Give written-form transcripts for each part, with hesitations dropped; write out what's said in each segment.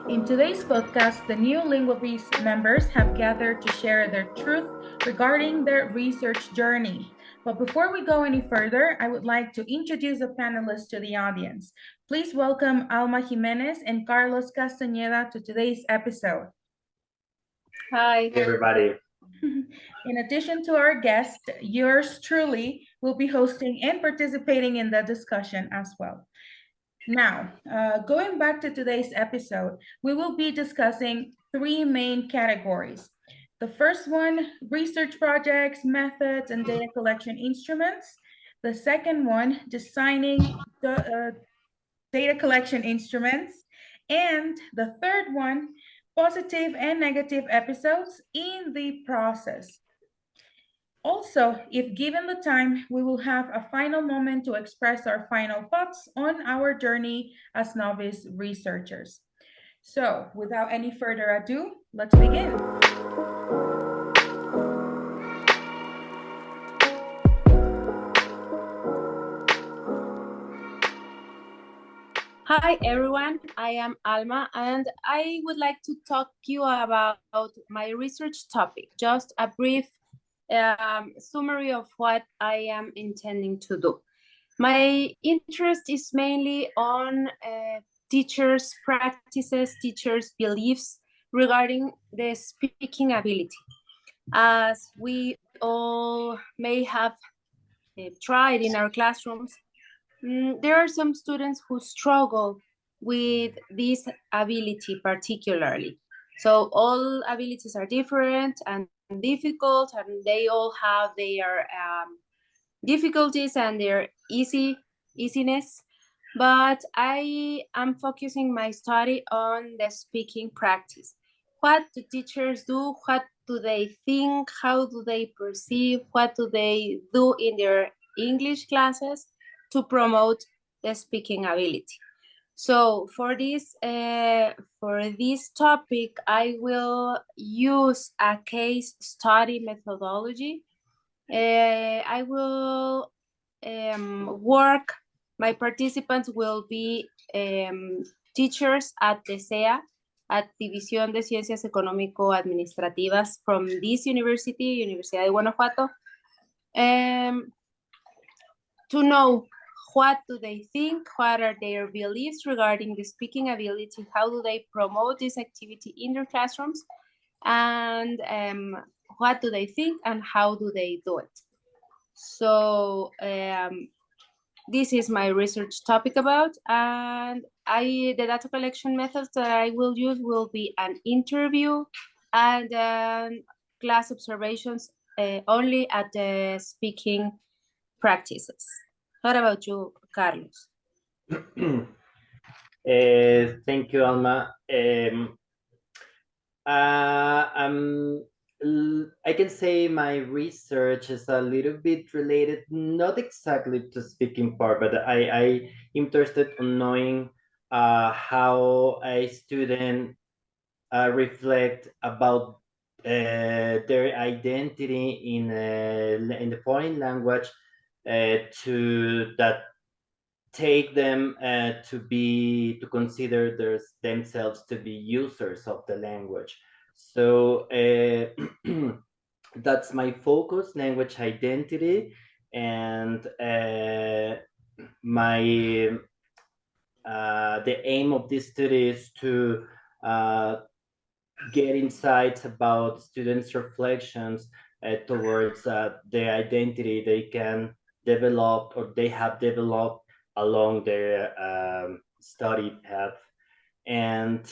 In today's podcast, the new Linguabees members have gathered to share their truth regarding their research journey. But before we go any further, I would like to introduce the panelists to the audience. Please welcome Alma Jimenez and Carlos Castañeda to today's episode. Hi. Hey everybody. In addition to our guest, yours truly will be hosting and participating in the discussion as well. Now, going back to today's episode, we will be discussing three main categories. The first one, research projects, methods, and data collection instruments. The second one, designing data collection instruments. And the third one, positive and negative episodes in the process. Also, if given the time, we will have a final moment to express our final thoughts on our journey as novice researchers. So, without any further ado, let's begin. Hi everyone, I am Alma and I would like to talk to you about my research topic, just a brief summary of what I am intending to do. My interest is mainly on teachers' practices, teachers' beliefs regarding the speaking ability. As we all may have tried in our classrooms, there are some students who struggle with this ability particularly. So all abilities are different and difficult, and they all have their difficulties and their easiness. But I am focusing my study on the speaking practice. What do teachers do? What do they think? How do they perceive? What do they do in their English classes to promote the speaking ability? So for this topic, I will use a case study methodology. I will work. My participants will be teachers at the SEA, at División de Ciencias Económico-Administrativas from this university, Universidad de Guanajuato, to know what do they think, what are their beliefs regarding the speaking ability, how do they promote this activity in their classrooms, and what do they think and how do they do it. So this is my research topic about, and the data collection methods that I will use will be an interview and class observations only at the speaking practices. What about you, Carlos? Thank you, Alma. I can say my research is a little bit related, not exactly to speaking part, but I interested in knowing how a student reflect about their identity in the foreign language to that take them to consider themselves to be users of the language. So that's my focus, language identity, and my the aim of this study is to get insights about students' reflections towards the identity they can develop or they have developed along their study path. And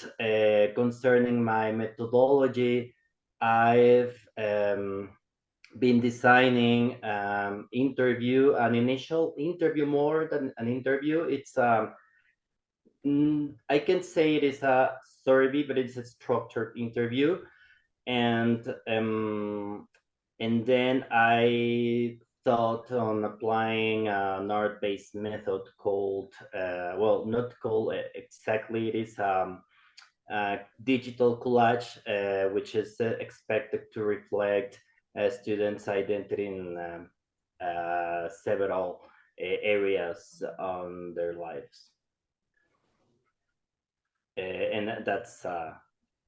concerning my methodology, I've been designing an initial interview more than an interview. It's I can say it is a survey, but it's a structured interview, and then I thought on applying an art-based method called well, not called exactly. It is digital collage, which is expected to reflect students' identity in several areas on their lives. and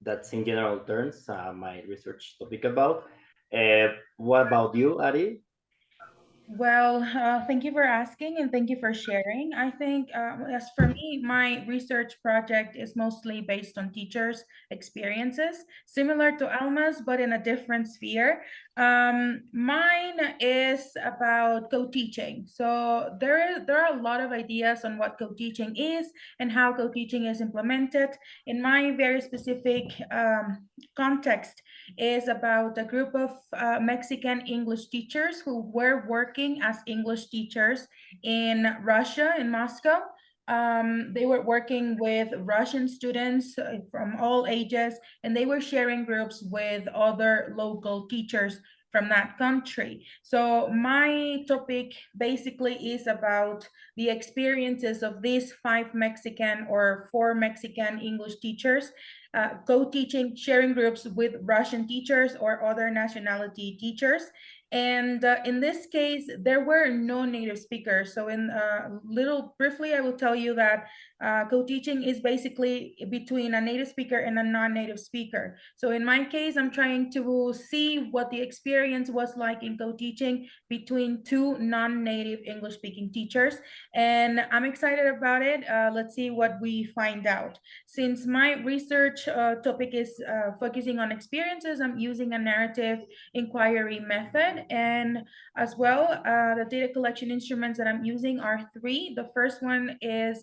that's in general terms my research topic about. What about you, Ari? Well, thank you for asking and thank you for sharing. I think, as for me, my research project is mostly based on teachers' experiences, similar to Alma's, but in a different sphere. Mine is about co-teaching. So there are a lot of ideas on what co-teaching is and how co-teaching is implemented. In my very specific context, is about a group of Mexican English teachers who were working as English teachers in Russia, in Moscow. They were working with Russian students from all ages, and they were sharing groups with other local teachers from that country. So my topic basically is about the experiences of these five Mexican or four Mexican English teachers co-teaching, sharing groups with Russian teachers or other nationality teachers. And in this case, there were no native speakers. So in little briefly, I will tell you that co-teaching is basically between a native speaker and a non-native speaker. So in my case, I'm trying to see what the experience was like in co-teaching between two non-native English speaking teachers. And I'm excited about it. Let's see what we find out. Since my research topic is focusing on experiences, I'm using a narrative inquiry method. And as well, the data collection instruments that I'm using are three. The first one is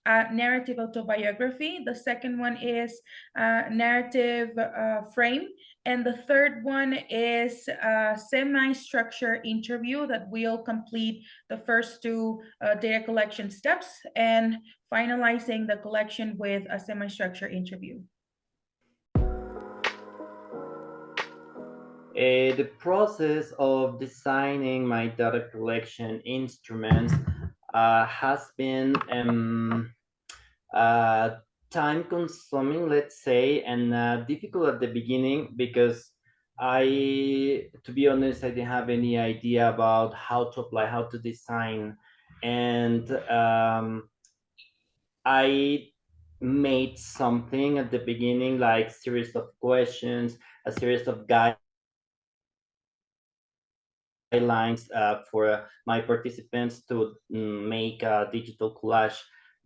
a narrative autobiography. The second one is a narrative frame. And the third one is a semi-structured interview that will complete the first two data collection steps and finalizing the collection with a semi-structured interview. The process of designing my data collection instruments has been time consuming, let's say, and difficult at the beginning because to be honest, I didn't have any idea about how to apply, how to design, and I made something at the beginning, like series of questions, a series of guidelines for my participants to make a digital collage.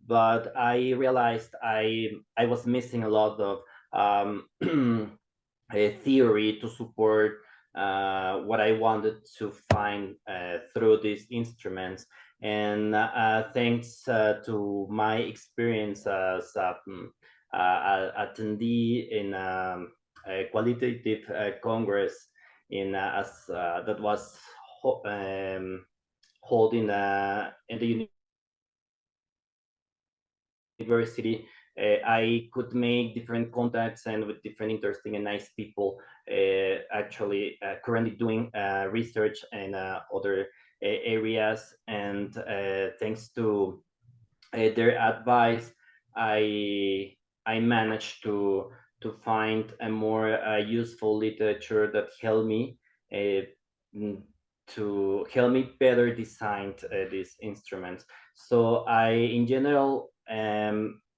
But I realized I was missing a lot of a theory to support what I wanted to find through these instruments. And thanks to my experience as attendee in a qualitative congress in as that was held in the university, I could make different contacts and with different interesting and nice people actually currently doing research in other areas. And thanks to their advice, I I managed to find a more useful literature that helped me uh, to help me better design these instruments. So in general,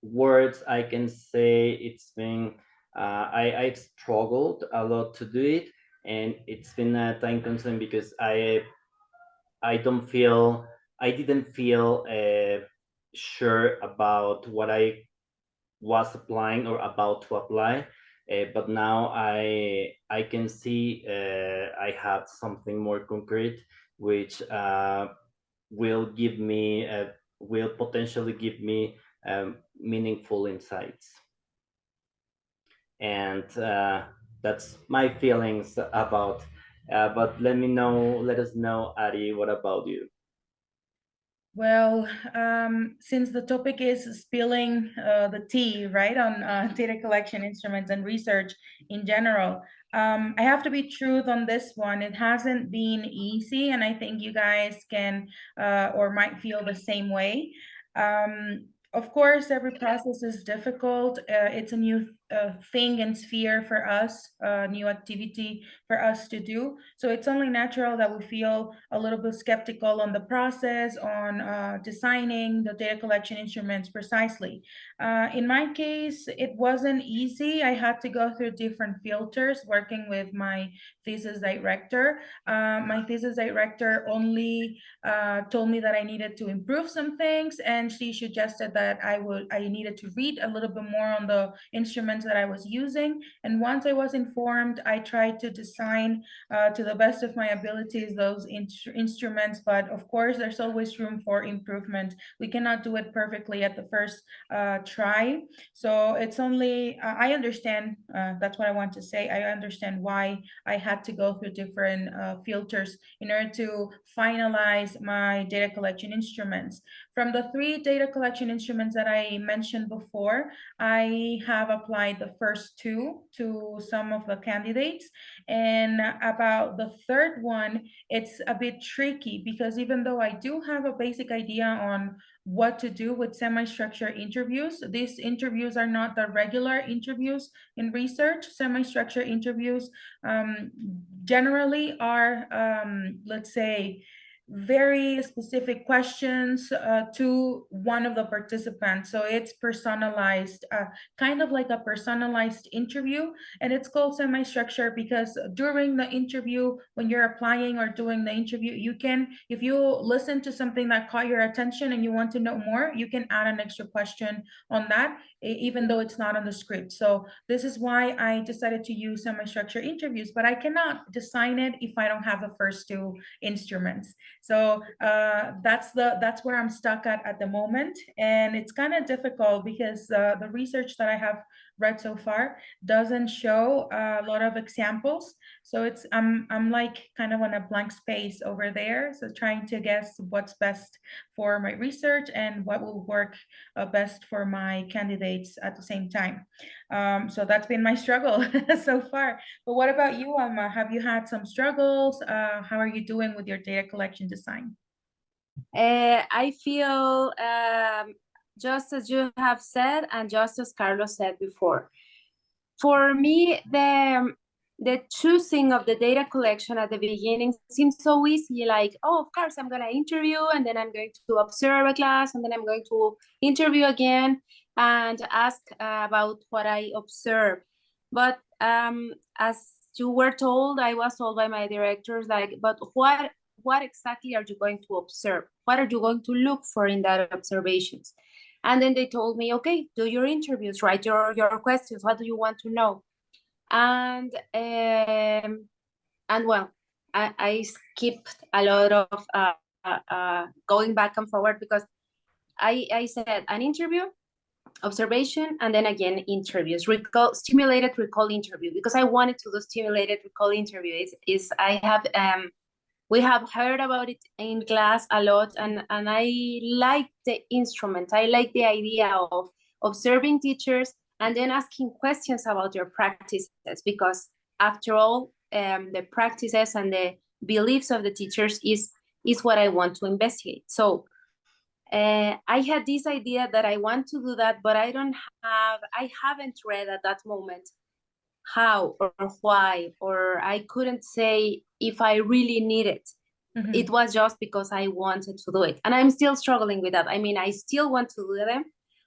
words, I can say it's been, I've struggled a lot to do it, and it's been time consuming because I don't feel, I didn't feel sure about what I was applying or about to apply. But now I can see I have something more concrete, which will give me will potentially give me meaningful insights. And that's my feelings about. But let us know, Ari. What about you? Well, since the topic is spilling the tea, right, on data collection instruments and research in general, I have to be truth on this one. It hasn't been easy, and I think you guys can or might feel the same way. Of course, every process is difficult. It's a new thing and sphere for us, new activity for us to do. So it's only natural that we feel a little bit skeptical on the process, on designing the data collection instruments precisely. In my case, it wasn't easy. I had to go through different filters working with my thesis director. My thesis director only told me that I needed to improve some things, and she suggested that I needed to read a little bit more on the instruments that I was using. And once I was informed, I tried to design to the best of my abilities those instruments. But of course, there's always room for improvement. We cannot do it perfectly at the first try. So it's only I understand. That's what I want to say. I understand why I had to go through different filters in order to finalize my data collection instruments. From the 3 data collection instruments that I mentioned before, I have applied the first 2 to some of the candidates. And about the third one, it's a bit tricky because even though I do have a basic idea on what to do with semi-structured interviews, these interviews are not the regular interviews in research. Semi-structured interviews generally are, let's say, very specific questions to one of the participants. So it's personalized, kind of like a personalized interview. And it's called semi-structured because during the interview, when you're applying or doing the interview, you can, if you listen to something that caught your attention and you want to know more, you can add an extra question on that, even though it's not on the script. So this is why I decided to use semi-structured interviews, but I cannot design it if I don't have the first 2 instruments. So that's where I'm stuck at the moment, and it's kind of difficult because the research that I have read so far doesn't show a lot of examples. So it's I'm like kind of on a blank space over there. So trying to guess what's best for my research and what will work best for my candidates at the same time. So that's been my struggle so far. But what about you, Alma? Have you had some struggles? How are you doing with your data collection design? I feel just as you have said, and just as Carlos said before. For me, the choosing of the data collection at the beginning seems so easy. Like, oh, of course, I'm going to interview, and then I'm going to observe a class, and then I'm going to interview again and ask about what I observed. But as you were told, I was told by my directors, like, but what exactly are you going to observe? What are you going to look for in that observations? And then they told me, okay, do your interviews, write your questions. What do you want to know? And well, I skipped a lot of going back and forward because I said an interview, observation, and then again interviews, stimulated recall interview, because I wanted to do stimulated recall interview. Is I have we have heard about it in class a lot, and I like the instrument. I like the idea of observing teachers and then asking questions about your practices, because after all, the practices and the beliefs of the teachers is what I want to investigate. So I had this idea that I want to do that, but I haven't read at that moment how or why, or I couldn't say if I really need it. Mm-hmm. It was just because I wanted to do it. And I'm still struggling with that. I mean, I still want to do them,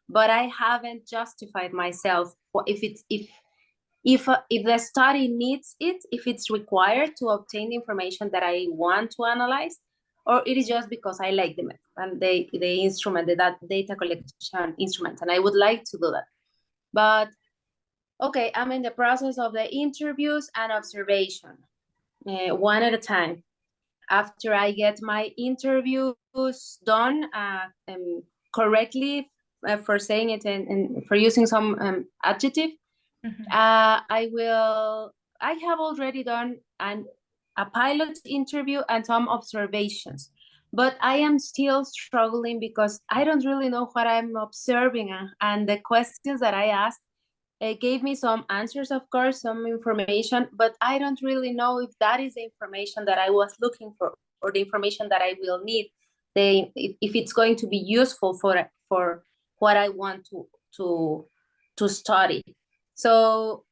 but I haven't justified myself if the study needs it, if it's required to obtain the information that I want to analyze, or it is just because I like them and the instrument, that data collection instrument, and I would like to do that. But okay, I'm in the process of the interviews and observation, one at a time. After I get my interviews done correctly, for saying it and for using some adjective, mm-hmm. I have already done a pilot interview and some observations, but I am still struggling because I don't really know what I'm observing, and the questions that I asked gave me some answers, of course, some information, but I don't really know if that is the information that I was looking for, or the information that I will need, if it's going to be useful for what I want to study. So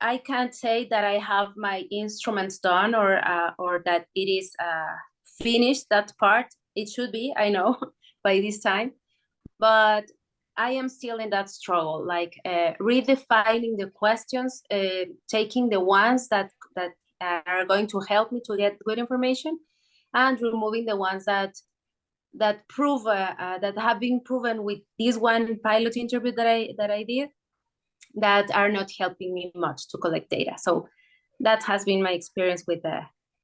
I can't say that I have my instruments done or that it is finished, that part. It should be, I know, by this time, but I am still in that struggle, like redefining the questions, taking the ones that are going to help me to get good information, and removing the ones that prove that have been proven with this one pilot interview that I did, that are not helping me much to collect data. So that has been my experience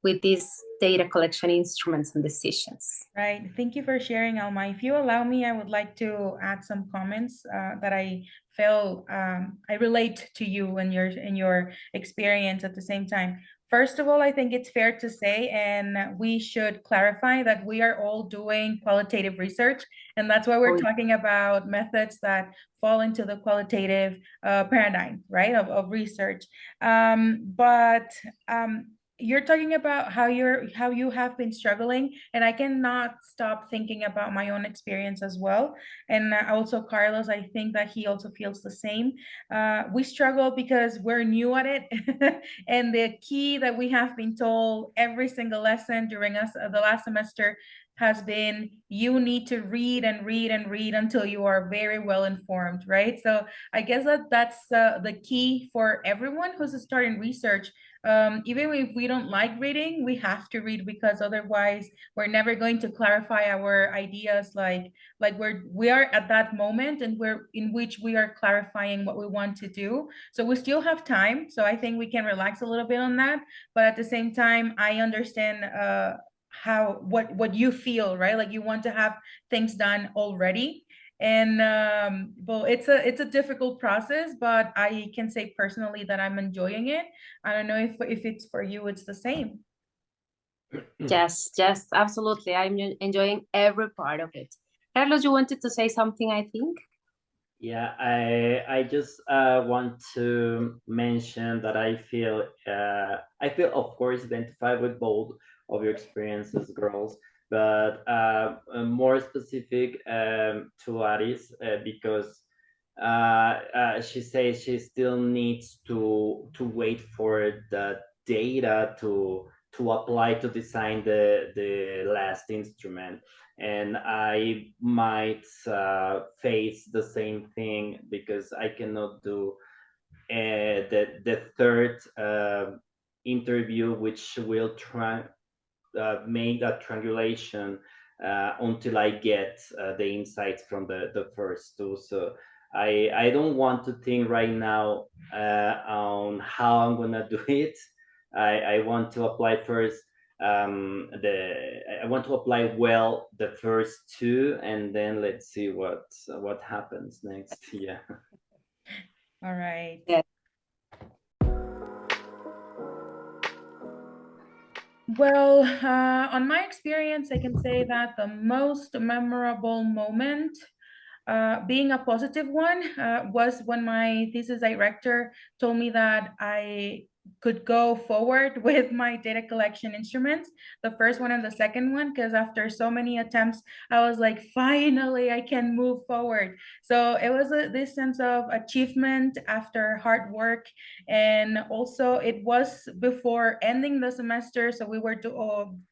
with these data collection instruments and decisions. Right. Thank you for sharing, Alma. If you allow me, I would like to add some comments that I feel I relate to you and your experience at the same time. First of all, I think it's fair to say, and we should clarify that we are all doing qualitative research, and that's why we're talking about methods that fall into the qualitative paradigm, right, of research. But you're talking about how you have been struggling, and I cannot stop thinking about my own experience as well. And also Carlos, I think that he also feels the same. We struggle because we're new at it. And the key that we have been told every single lesson during us the last semester has been, you need to read and read and read until you are very well informed, right? So I guess that's the key for everyone who's starting research. Even if we don't like reading, we have to read, because otherwise we're never going to clarify our ideas, like we are at that moment and we're in which we are clarifying what we want to do. So we still have time, so I think we can relax a little bit on that. But at the same time, I understand what you feel, right? Like you want to have things done already. And well, it's a difficult process, but I can say personally that I'm enjoying it. I don't know if it's for you, it's the same. Yes, yes, absolutely. I'm enjoying every part of it. Carlos, you wanted to say something, I think? Yeah, I just want to mention that I feel of course identified with both of your experiences, girls, but more specific to Aris because she says she still needs to wait for the data to apply to design the last instrument, and I might face the same thing because I cannot do the third interview, which will try make a triangulation until I get the insights from the first two. So I don't want to think right now on how I'm gonna do it. I want to apply first I want to apply well the first two, and then let's see what happens next. Yeah. All right. Yeah. Well, on my experience, I can say that the most memorable moment, being a positive one, was when my thesis director told me that I could go forward with my data collection instruments, the first one and the second one, because after so many attempts, I was like, finally, I can move forward. So it was this sense of achievement after hard work. And also, it was before ending the semester. So we were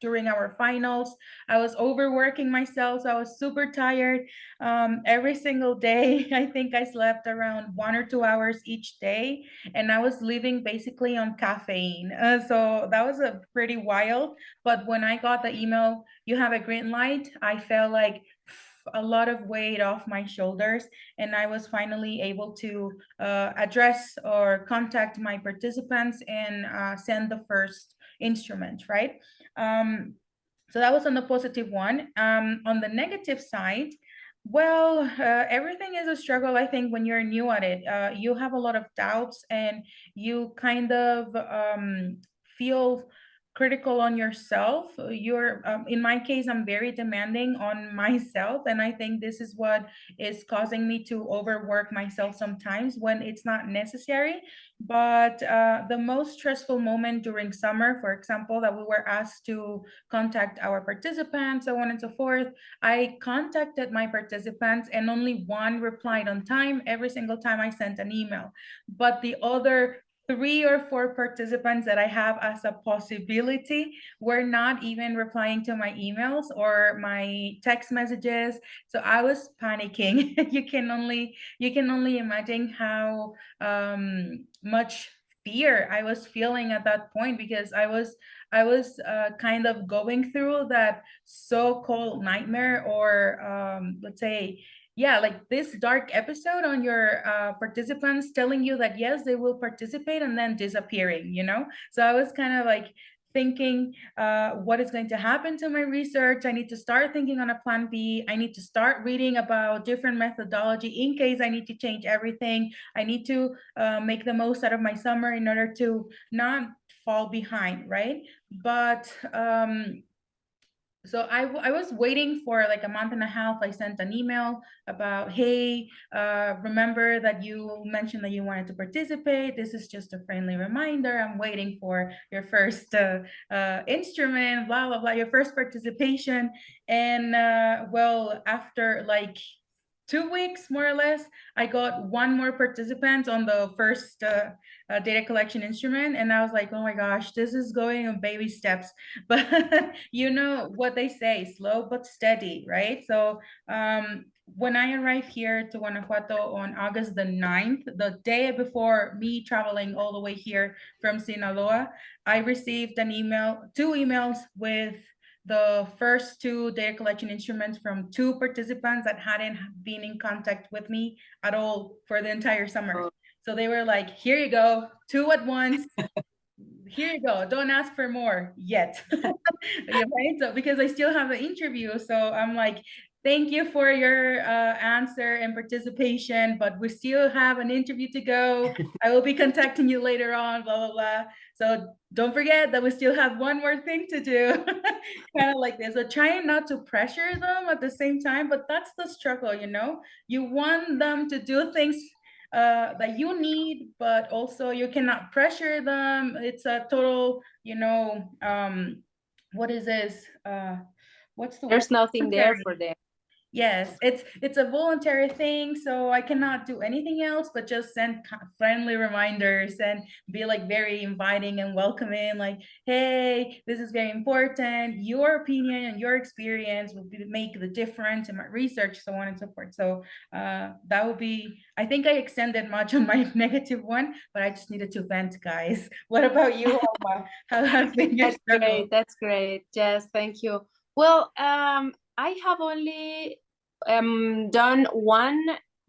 during our finals. I was overworking myself. So I was super tired. Every single day, I think I slept around 1 or 2 hours each day, and I was living basically on caffeine. So that was a pretty wild. But when I got the email, you have a green light, I felt like a lot of weight off my shoulders, and I was finally able to address or contact my participants and send the first instrument, right? So that was on the positive one. On the negative side, well, everything is a struggle, I think, when you're new at it. You have a lot of doubts, and you kind of feel critical on yourself. You're, in my case, I'm very demanding on myself. And I think this is what is causing me to overwork myself sometimes when it's not necessary. But the most stressful moment during summer, for example, that we were asked to contact our participants, so on and so forth, I contacted my participants and only one replied on time every single time I sent an email. But the other 3 or 4 participants that I have as a possibility were not even replying to my emails or my text messages. So I was panicking. You can only imagine how much fear I was feeling at that point, because I was kind of going through that so-called nightmare, or let's say, yeah, like this dark episode on your participants telling you that yes, they will participate and then disappearing, you know? So I was kind of like thinking, what is going to happen to my research? I need to start thinking on a plan B. I need to start reading about different methodology in case I need to change everything. I need to make the most out of my summer in order to not fall behind, right? But so I was waiting for like a month and a half. I sent an email about, hey, remember that you mentioned that you wanted to participate. This is just a friendly reminder. I'm waiting for your first instrument, blah, blah, blah, your first participation. And well, after like 2 weeks, more or less, I got one more participant on the first data collection instrument. And I was like, oh my gosh, this is going in baby steps. But you know what they say, slow but steady, right? So when I arrived here to Guanajuato on August the 9th, the day before me traveling all the way here from Sinaloa, I received an email, 2 emails with the first 2 data collection instruments from 2 participants that hadn't been in contact with me at all for the entire summer. So they were like, here you go, 2 at once. Here you go. Don't ask for more yet. Right? So because I still have the interview, so I'm like, thank you for your answer and participation, but we still have an interview to go. I will be contacting you later on, blah, blah, blah. So don't forget that we still have one more thing to do. Kind of like this. So trying not to pressure them at the same time, but that's the struggle, you know? You want them to do things that you need, but also you cannot pressure them. It's a total, you know, what is this? What's the word? There's nothing there for them. Yes, it's a voluntary thing, so I cannot do anything else but just send friendly reminders and be like very inviting and welcoming, like, hey, this is very important. Your opinion and your experience will make the difference in my research, so on and so forth. So that would be, I think I extended much on my negative one, but I just needed to vent, guys. What about you, Alma? How has been your struggle? Great, that's great. Yes, thank you. Well, I have only done one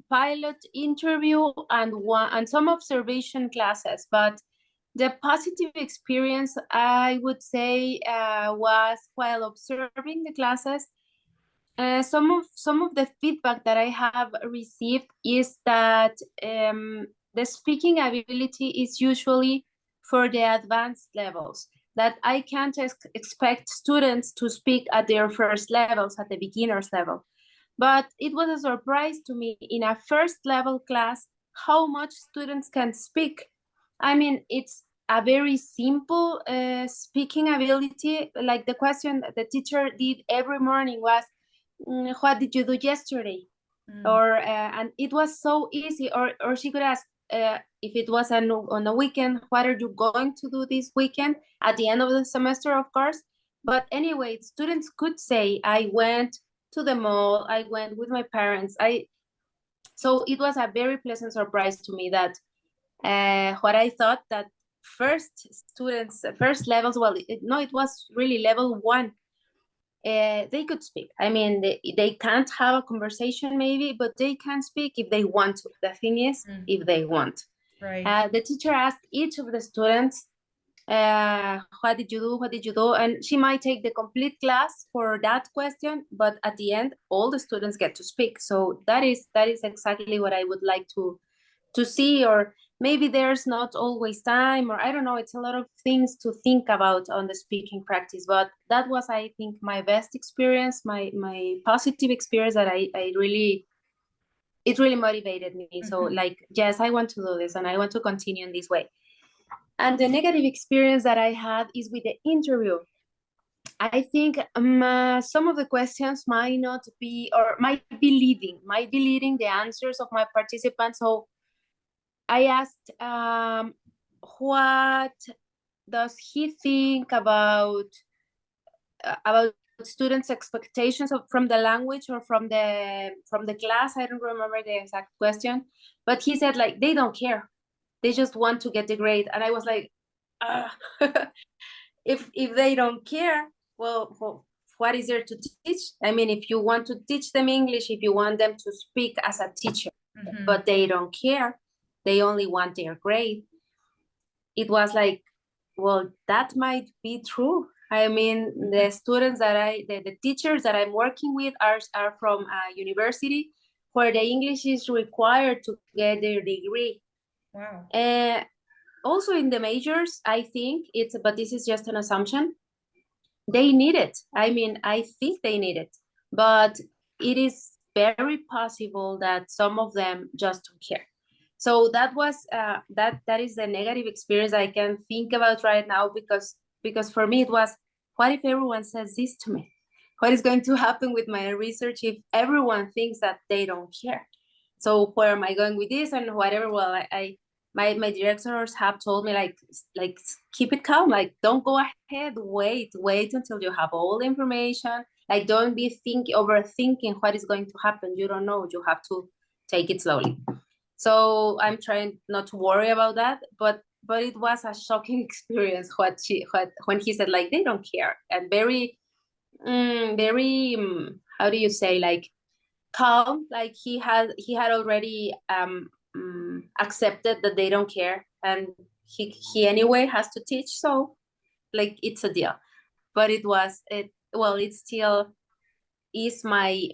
pilot interview and some observation classes, but the positive experience, I would say, was while observing the classes. Some of the feedback that I have received is that the speaking ability is usually for the advanced levels, that I can't expect students to speak at their first levels, at the beginner's level. But it was a surprise to me in a first level class how much students can speak. I mean, it's a very simple speaking ability. Like the question the teacher did every morning was, what did you do yesterday? Or and it was so easy. Or she could ask, if it was on a weekend, what are you going to do this weekend? At the end of the semester, of course. But anyway, students could say, I went to the mall, I went with my parents. So it was a very pleasant surprise to me that what I thought that first levels, well, it was really level 1. They could speak. I mean, they can't have a conversation maybe, but they can speak if they want to. The thing is, if they want. Right. The teacher asked each of the students, what did you do? What did you do? And she might take the complete class for that question, but at the end, all the students get to speak. So that is exactly what I would like to to see, or maybe there's not always time, or I don't know, it's a lot of things to think about on the speaking practice. But that was, I think, my best experience, my positive experience, that I really, it really motivated me. So like, yes, I want to do this and I want to continue in this way. And the negative experience that I had is with the interview. I think some of the questions might not be, or might be leading the answers of my participants. So I asked, what does he think about students' expectations from the language or from the class? I don't remember the exact question, but he said like they don't care, they just want to get the grade. And I was like, ah. if they don't care, well, what is there to teach? I mean, if you want to teach them English, if you want them to speak as a teacher, but they don't care, they only want their grade. It was like, well, that might be true. I mean, the students the teachers that I'm working with are from a university where the English is required to get their degree. Wow. Also in the majors, I think but this is just an assumption, they need it. I mean, I think they need it, but it is very possible that some of them just don't care. So that was that is the negative experience I can think about right now, because for me it was, what if everyone says this to me? What is going to happen with my research if everyone thinks that they don't care? So where am I going with this and whatever? Well, my directors have told me like keep it calm, like don't go ahead, wait until you have all the information, like don't be overthinking what is going to happen. You don't know, you have to take it slowly. So I'm trying not to worry about that, but it was a shocking experience when he said like they don't care, and very how do you say, like calm, like he had already accepted that they don't care, and he anyway has to teach, so like it's a deal. But it still is my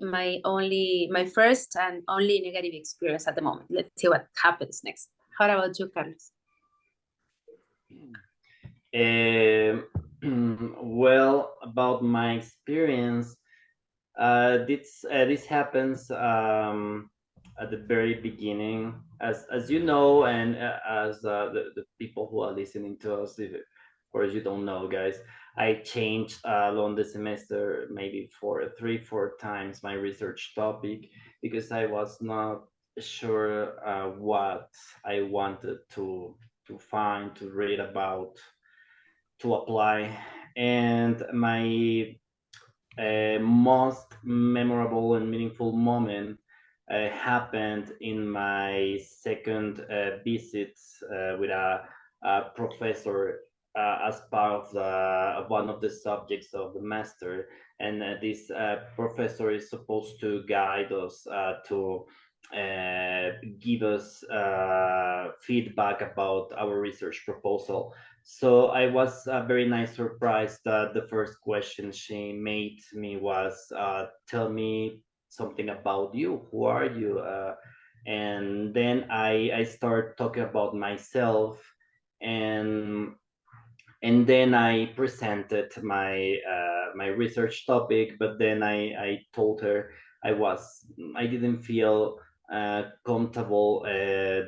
first and only negative experience at the moment. Let's see what happens next. How about you, Carlos? Well, about my experience, this happens at the very beginning, as you know, and as the people who are listening to us, if of course you don't know, guys, I changed along the semester maybe for 3-4 times my research topic, because I was not sure what I wanted to find, to read about, to apply. And my most memorable and meaningful moment happened in my second visit with a professor as part of one of the subjects of the master. And this professor is supposed to guide us to give us feedback about our research proposal. So I was very nice surprised that the first question she made me was, "Tell me something about you. Who are you?" And then I start talking about myself, and then I presented my research topic. But then I told her I didn't feel comfortable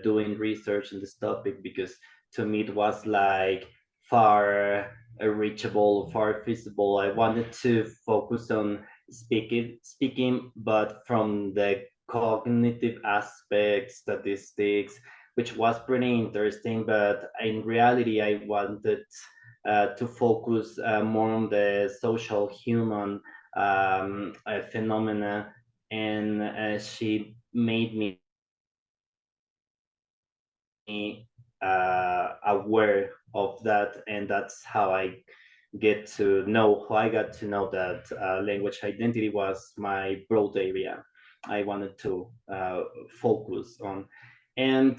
doing research in this topic, because to me it was like far reachable, far feasible. I wanted to focus on speaking, but from the cognitive aspects, statistics, which was pretty interesting. But in reality, I wanted to focus more on the social human phenomena. And she made me aware of that, and that's how I got to know that language identity was my broad area I wanted to focus on. And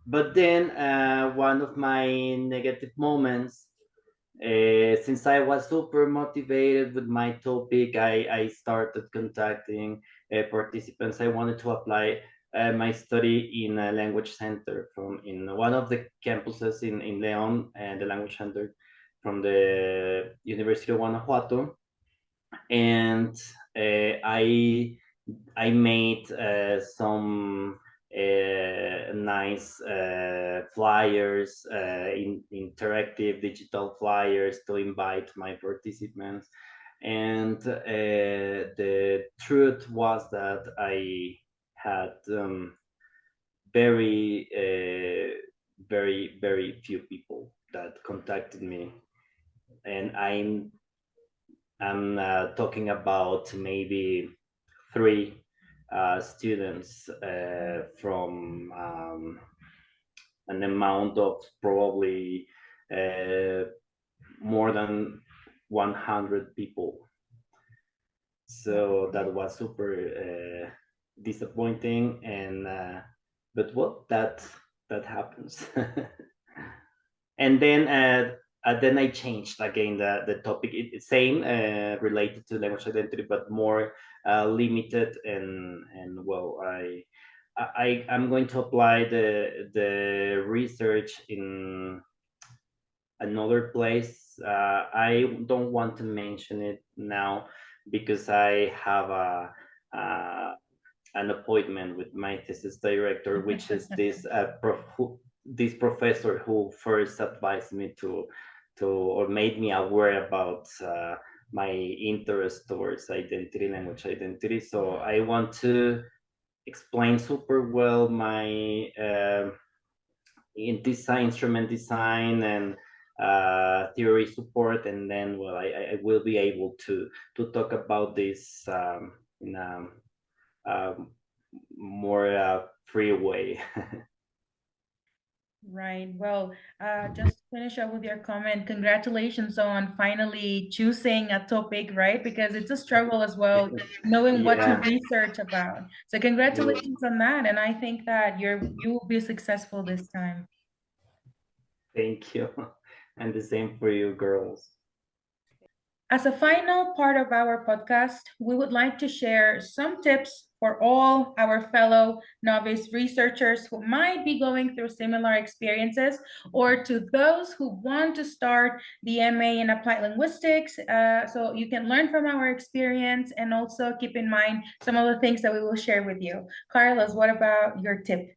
but then one of my negative moments, since I was super motivated with my topic, I started contacting participants I wanted to apply my study in a language center from in one of the campuses in Leon, and the language center from the University of Guanajuato. And I made some nice flyers, interactive digital flyers to invite my participants. And the truth was that I had very few people that contacted me, and I'm talking about maybe three students from an amount of probably uh, more than 100 people. So that was super disappointing, and but what that happens. And then I changed again the topic. It's same related to language identity, but more limited, and well, I'm going to apply the research in another place. I don't want to mention it now because I have an appointment with my thesis director, which is this professor who first advised me to or made me aware about my interest towards identity, language identity. So I want to explain super well my in design, instrument design, and theory support, and then well, I will be able to talk about this in a more free way. Right. Well, just to finish up with your comment, congratulations on finally choosing a topic, right? Because it's a struggle as well, knowing what to Yeah, research about. So yeah. congratulations on that. And I think that you will be successful this time. Thank you. And the same for you, girls. As a final part of our podcast, we would like to share some tips for all our fellow novice researchers who might be going through similar experiences, or to those who want to start the MA in Applied Linguistics. So you can learn from our experience and also keep in mind some of the things that we will share with you. Carlos, what about your tip?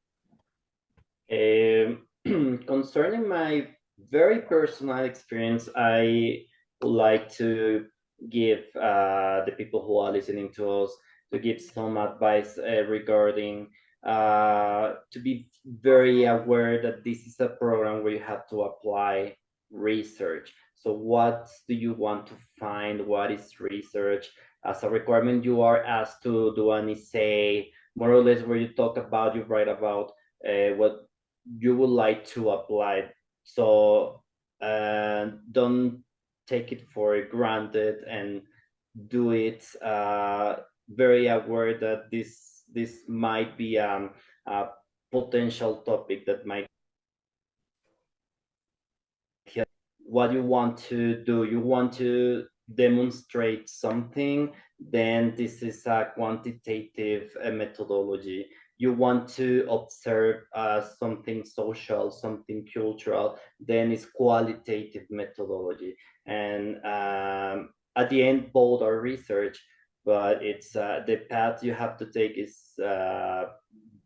Concerning my very personal experience, I would like to give the people who are listening to us to give some advice regarding to be very aware that this is a program where you have to apply research. So what do you want to find? What is research? As a requirement, you are asked to do an essay, more or less, where you talk about, you write about what you would like to apply. So don't take it for granted, and do it very aware that this might be a potential topic that might what you want to do. You want to demonstrate something, then this is a quantitative methodology. You want to observe something social, something cultural, then it's qualitative methodology. And at the end, both are research, but it's the path you have to take is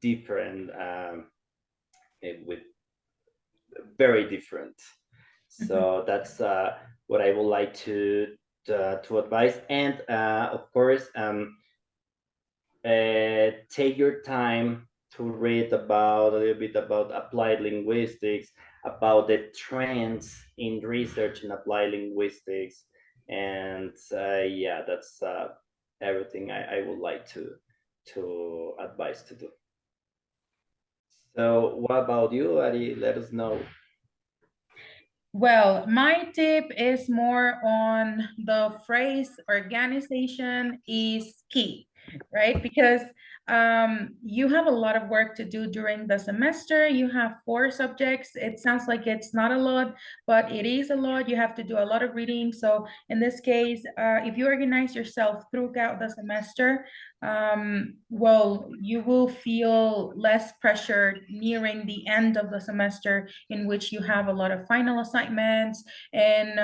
different, with very different. So that's what I would like to advise. And of course, take your time to read about a little bit about applied linguistics, about the trends in research in applied linguistics, and yeah, that's everything I would like to advise to do. So, what about you, Ari? Let us know. Well, my tip is more on the phrase organization is key, right? Because you have a lot of work to do during the semester. You have 4 subjects. It sounds like it's not a lot, but it is a lot. You have to do a lot of reading. So in this case, if you organize yourself throughout the semester, well, you will feel less pressure nearing the end of the semester, in which you have a lot of final assignments and,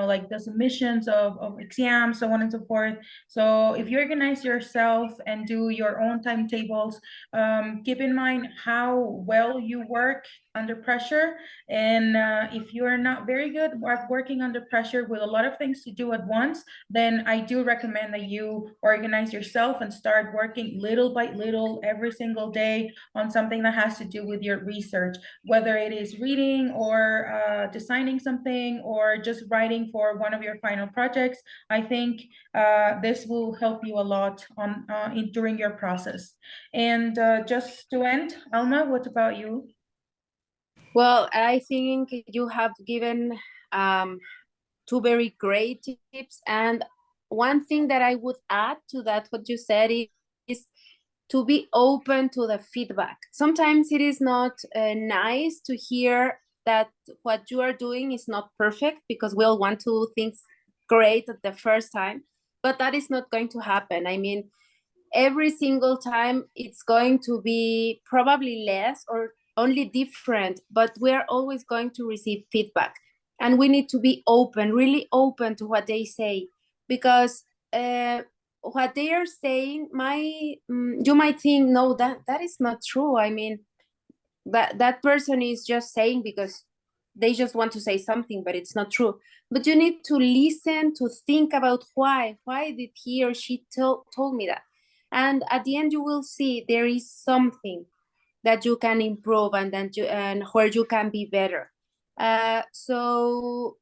like the submissions of exams, so on and so forth. So if you organize yourself and do your own timetables, keep in mind how well you work under pressure. And if you are not very good at working under pressure with a lot of things to do at once, then I do recommend that you organize yourself and start working little by little every single day on something that has to do with your research, whether it is reading or designing something or just writing for one of your final projects. I think this will help you a lot during your process. And just to end, Alma, what about you? Well, I think you have given two very great tips. And one thing that I would add to that, what you said, is to be open to the feedback. Sometimes it is not nice to hear that what you are doing is not perfect, because we all want to think great at the first time, but that is not going to happen. I mean, every single time it's going to be probably less or only different, but we're always going to receive feedback, and we need to be open, really open to what they say, because what they are saying you might think, no, that is not true. I mean, that person is just saying because they just want to say something, but it's not true. But you need to listen, to think about why did he or she told me that. And at the end you will see there is something that you can improve, and and where you can be better. So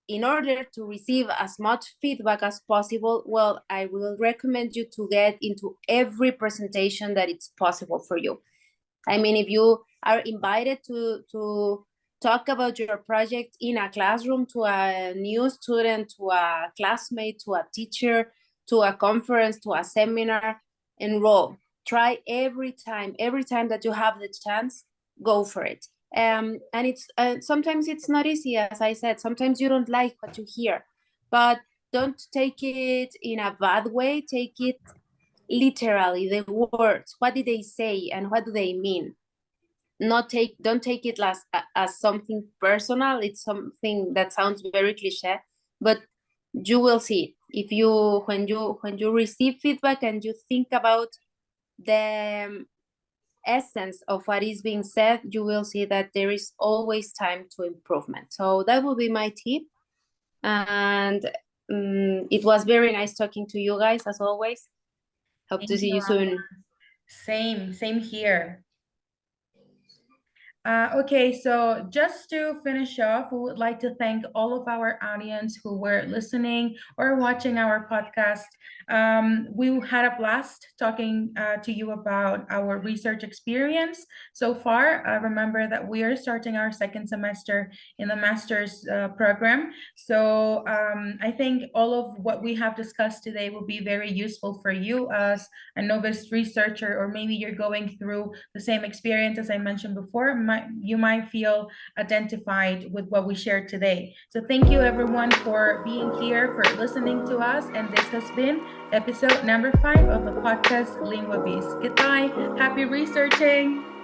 in order to receive as much feedback as possible, well, I will recommend you to get into every presentation that it's possible for you. I mean, if you are invited to talk about your project in a classroom to a new student, to a classmate, to a teacher, to a conference, to a seminar, enroll. Try every time that you have the chance, go for it. And it's sometimes it's not easy, as I said. Sometimes you don't like what you hear, but don't take it in a bad way. Take it literally, the words. What did they say and what do they mean? Don't take it as something personal. It's something that sounds very cliche, but you will see, if you when you receive feedback and you think about the essence of what is being said, you will see that there is always time to improvement. So that will be my tip. And it was very nice talking to you guys, as always. Hope to see you soon. Same here. Okay, so just to finish off, we would like to thank all of our audience who were listening or watching our podcast. We had a blast talking to you about our research experience so far. Remember that we are starting our second semester in the master's program. So I think all of what we have discussed today will be very useful for you as a novice researcher, or maybe you're going through the same experience as I mentioned before. You might feel identified with what we shared today. So thank you everyone for being here, for listening to us. And this has been episode number 5 of the podcast Linguabees. Goodbye. Happy researching.